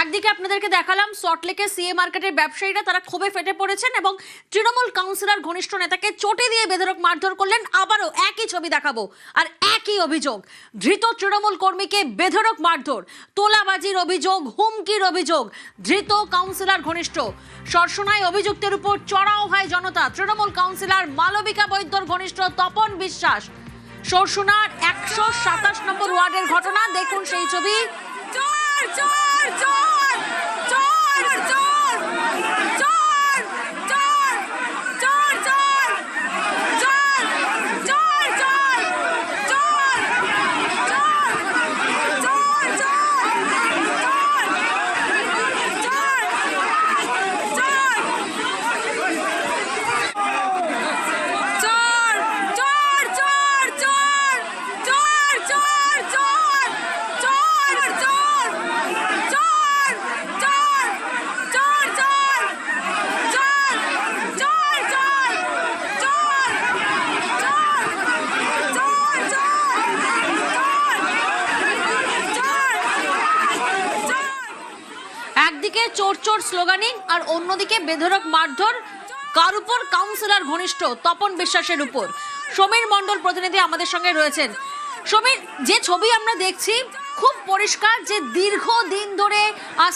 একদিকে আপনাদেরকে দেখালাম সল্টলেকের সিএ মার্কেটের ব্যবসায়ীরা তারা ক্ষোভে ফেটে পড়েছেন এবং তৃণমূল কাউন্সিলর ঘনিষ্ঠ নেতাকে চটে দিয়ে বেধড়ক মারধর করলেন। আবারও একই ছবি দেখাবো আর একই অভিযোগ, ধৃত তৃণমূল কর্মীকে বেধড়ক মারধর, তোলাবাজির অভিযোগ, হুমকির অভিযোগ, ধৃত কাউন্সিলর ঘনিষ্ঠ। সরসনায় অভিযুক্তের উপর চড়াও হয় জনতা। তৃণমূল কাউন্সিলর মালবিকা বৈদ্যর ঘনিষ্ঠ তপন বিশ্বাস। সরসনার 127 নম্বর ওয়ার্ডের ঘটনা, দেখুন সেই ছবি। একদিকে চোর চোর স্লোগানিং আর অন্যদিকে বেধড়ক মারধর কার উপর? কাউন্সিলর ঘনিষ্ঠ তপন বিশ্বাসের উপর। সমীর মণ্ডল প্রতিনিধি আমাদের সঙ্গে রয়েছেন। সমীর, যে ছবি আমরা দেখছি খুব পরিষ্কার যে দীর্ঘদিন ধরে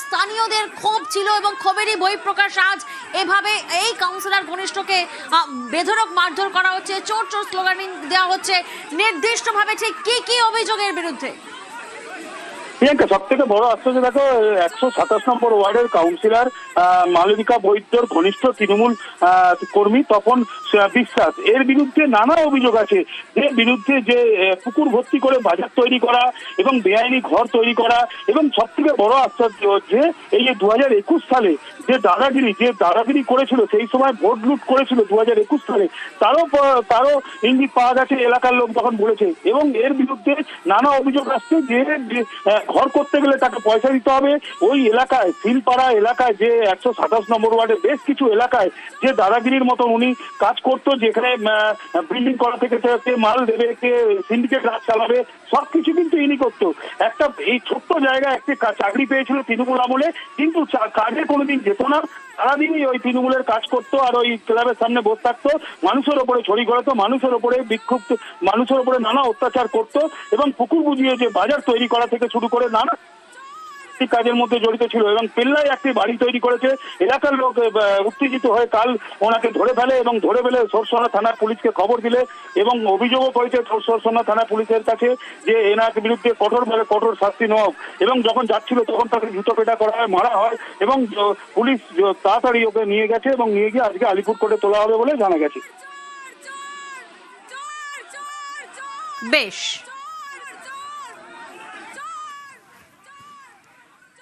স্থানীয়দের ক্ষোভ ছিল এবং ক্ষোভেরই বহিঃপ্রকাশ আজ এভাবে এই কাউন্সিলর ঘনিষ্ঠকে বেধড়ক মারধর করা হচ্ছে, চোর চোর স্লোগানিং দেওয়া হচ্ছে। নির্দিষ্টভাবে ঠিক কি কি অভিযোগের বিরুদ্ধে? প্রিয়াঙ্কা, সব থেকে বড় আশ্চর্য দেখো, 127 নম্বর ওয়ার্ডের কাউন্সিলর মালবিকা বৈদ্যর ঘনিষ্ঠ তৃণমূল কর্মী তপন বিশ্বাস, এর বিরুদ্ধে নানা অভিযোগ আছে। এর বিরুদ্ধে যে পুকুর ভর্তি করে বাজার তৈরি করা এবং বেআইনি ঘর তৈরি করা, এবং সব থেকে বড় আশ্চর্য যে এই যে 2021 সালে যে দাদাগিরি করেছিল, সেই সময় ভোট লুট করেছিল 2021 সালে, তারও ইঙ্গিত পাওয়া গেছে এলাকার লোক তখন বলেছে। এবং এর বিরুদ্ধে নানা অভিযোগ আসছে যে ঘর করতে গেলে তাকে পয়সা দিতে হবে। ওই এলাকায় শিলপাড়া এলাকায় যে 127 নম্বর ওয়ার্ডে বেশ কিছু এলাকায় যে দাদাগিরির মতন উনি কাজ করতো, যেখানে বিল্ডিং করা থেকে কে মাল দেবে, কে সিন্ডিকেট রাজ চালাবে, সবকিছু কিন্তু ইনি করতো। একটা এই ছোট্ট জায়গায় একটি চাকরি পেয়েছিল তৃণমূল আমলে, কিন্তু কাজে কোনোদিন যেত না, সারাদিনই ওই তৃণমূলের কাজ করতো আর ওই ক্লাবের সামনে বসে থাকতো, মানুষের ওপরে ছড়ি ঘোরাতো, মানুষের ওপরে বিক্ষুব্ধ, মানুষের ওপরে নানা অত্যাচার করতো এবং পুকুর বুঝিয়ে যে বাজার তৈরি করা থেকে শুরু করে নানা কাজের মধ্যে জড়িত ছিল। এবং পেল্লায় একটি বাড়ি তৈরি করেছে। এলাকার লোক উত্তেজিত হয়ে কাল ওনাকে ধরে ফেলে এবং ধরে ফেলে সরসনা থানার পুলিশকে খবর দিলে এবং অভিযোগও করেছে সরসনা থানা পুলিশের কাছে যে এনার বিরুদ্ধে কঠোর শাস্তি নেওয়া হোক। এবং যখন যাচ্ছিল তখন তাকে জুতো পেটা করা হয়, মারা হয় এবং পুলিশ তাড়াতাড়ি ওকে নিয়ে গেছে এবং নিয়ে গিয়ে আজকে আলিপুর কোর্টে তোলা হবে বলে জানা গেছে। বেশ।